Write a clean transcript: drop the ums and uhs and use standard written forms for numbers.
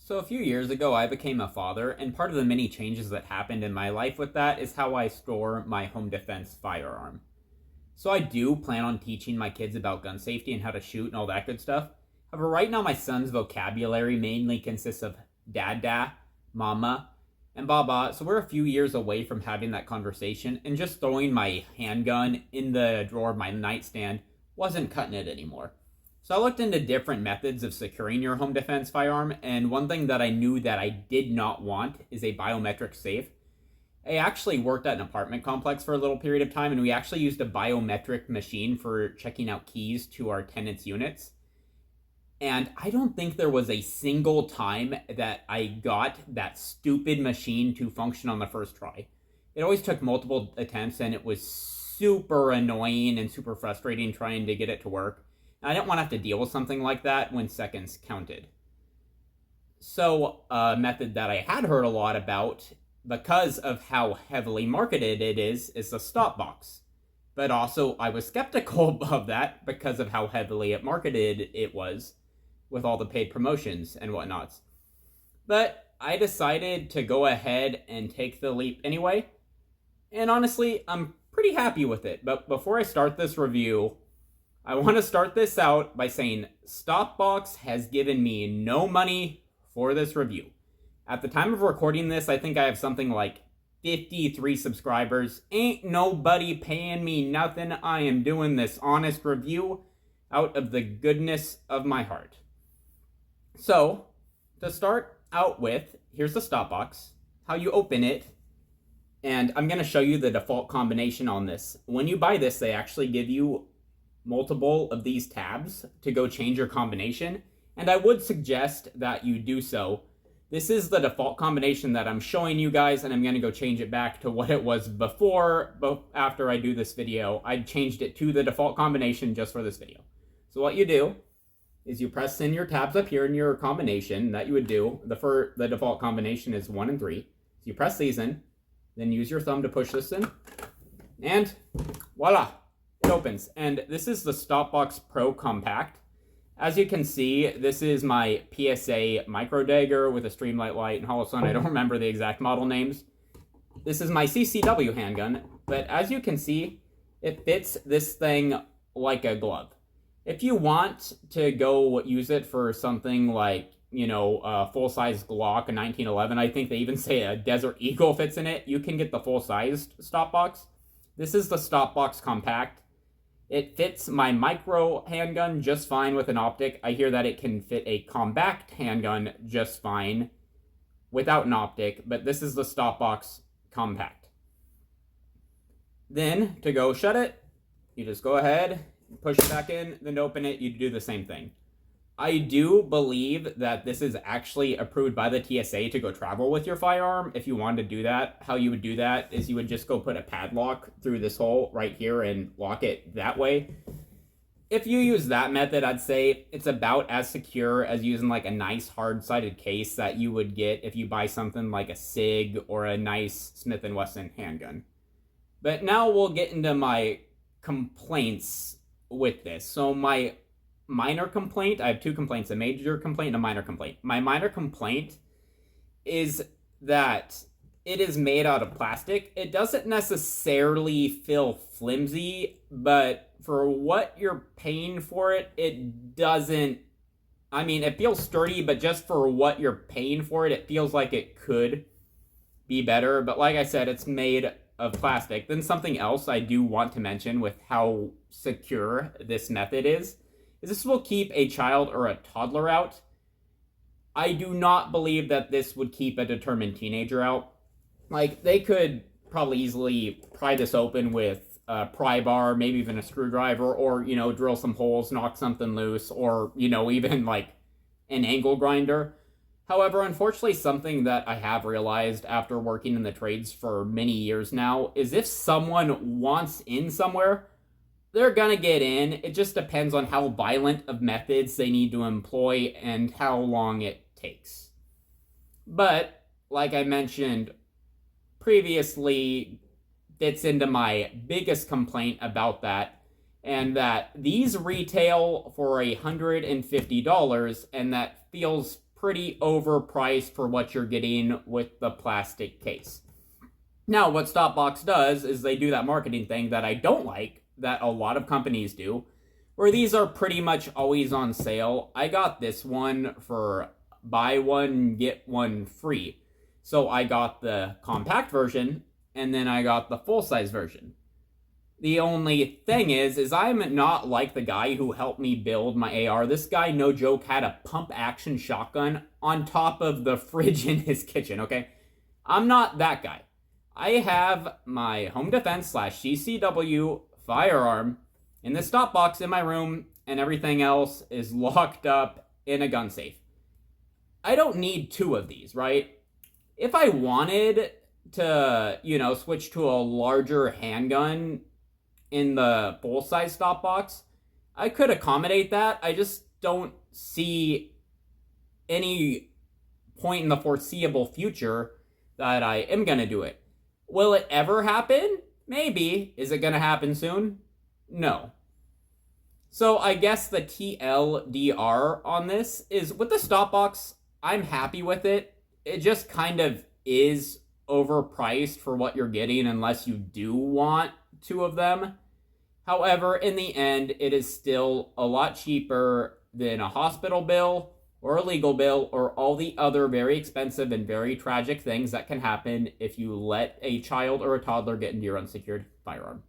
So a few years ago, I became a father, and part of the many changes that happened in my life with that is how I store my home defense firearm. So I do plan on teaching my kids about gun safety and how to shoot and all that good stuff. However, right now my son's vocabulary mainly consists of dada, mama, and baba, so we're a few years away from having that conversation, and just throwing my handgun in the drawer of my nightstand wasn't cutting it anymore. So I looked into different methods of securing your home defense firearm, and one thing that I knew that I did not want is a biometric safe. I actually worked at an apartment complex for a little period of time, and we actually used a biometric machine for checking out keys to our tenants' units. And I don't think there was a single time that I got that stupid machine to function on the first try. It always took multiple attempts, and it was super annoying and super frustrating trying to get it to work. And I didn't want to have to deal with something like that when seconds counted. So a method that I had heard a lot about, because of how heavily marketed it is the StopBox. But also I was skeptical of that because of how heavily it marketed it was with all the paid promotions and whatnots. But I decided to go ahead and take the leap anyway. And honestly, I'm pretty happy with it. But before I start this review, I want to start this out by saying StopBox has given me no money for this review. At the time of recording this, I think I have something like 53 subscribers. Ain't nobody paying me nothing. I am doing this honest review out of the goodness of my heart. So, to start out with, here's the StopBox, how you open it, and I'm going to show you the default combination on this. When you buy this, they actually give you multiple of these tabs to go change your combination, and I would suggest that you do so. This is the default combination that I'm showing you guys, and I'm going to go change it back to what it was before, but after I do this video. I changed it to the default combination just for this video. So what you do is you press in your tabs up here in your combination that you would do. The default combination is 1 and 3. So you press these in, then use your thumb to push this in, and voila, it opens. And this is the StopBox Pro Compact. As you can see, this is my PSA micro dagger with a streamlight light and hollow sun. I don't remember the exact model names. This is my CCW handgun, but as you can see, it fits this thing like a glove. If you want to go use it for something like, a full-size Glock, a 1911, I think they even say a Desert Eagle fits in it, you can get the full-sized StopBox. This is the StopBox Compact. It fits my micro handgun just fine with an optic. I hear that it can fit a compact handgun just fine without an optic, but this is the StopBox Compact. Then, to go shut it, you just go ahead, push it back in, then to open it, you do the same thing. I do believe that this is actually approved by the TSA to go travel with your firearm. If you wanted to do that, how you would do that is you would just go put a padlock through this hole right here and lock it that way. If you use that method, I'd say it's about as secure as using like a nice hard-sided case that you would get if you buy something like a SIG or a nice Smith & Wesson handgun. But now we'll get into my complaints with this. So my minor complaint, I have two complaints, a major complaint and a minor complaint. My minor complaint is that it is made out of plastic. It doesn't necessarily feel flimsy, but for what you're paying for it, it doesn't. I mean, it feels sturdy, but just for what you're paying for it, it feels like it could be better. But like I said, it's made of plastic. Then something else I do want to mention with how secure this method is this will keep a child or a toddler out. I do not believe that this would keep a determined teenager out. Like, they could probably easily pry this open with a pry bar, maybe even a screwdriver, or, drill some holes, knock something loose, or, even like an angle grinder. However, unfortunately, something that I have realized after working in the trades for many years now is if someone wants in somewhere, they're gonna get in. It just depends on how violent of methods they need to employ and how long it takes. But, like I mentioned previously, fits into my biggest complaint about that, and that these retail for $150, and that feels pretty overpriced for what you're getting with the plastic case. Now, what StopBox does is they do that marketing thing that I don't like, that a lot of companies do, where these are pretty much always on sale. I got this one for buy one, get one free. So I got the compact version, and then I got the full-size version. The only thing is I'm not like the guy who helped me build my AR. This guy, no joke, had a pump-action shotgun on top of the fridge in his kitchen, okay? I'm not that guy. I have my home defense / CCW firearm in the StopBox in my room, and everything else is locked up in a gun safe. I don't need 2 of these, right? If I wanted to, switch to a larger handgun in the full-size StopBox, I could accommodate that. I just don't see any point in the foreseeable future that I am going to do it. Will it ever happen? Maybe. Is it going to happen soon? No. So I guess the TLDR on this is, with the StopBox, I'm happy with it. It just kind of is overpriced for what you're getting unless you do want 2 of them. However, in the end, it is still a lot cheaper than a hospital bill or a legal bill or all the other very expensive and very tragic things that can happen if you let a child or a toddler get into your unsecured firearm.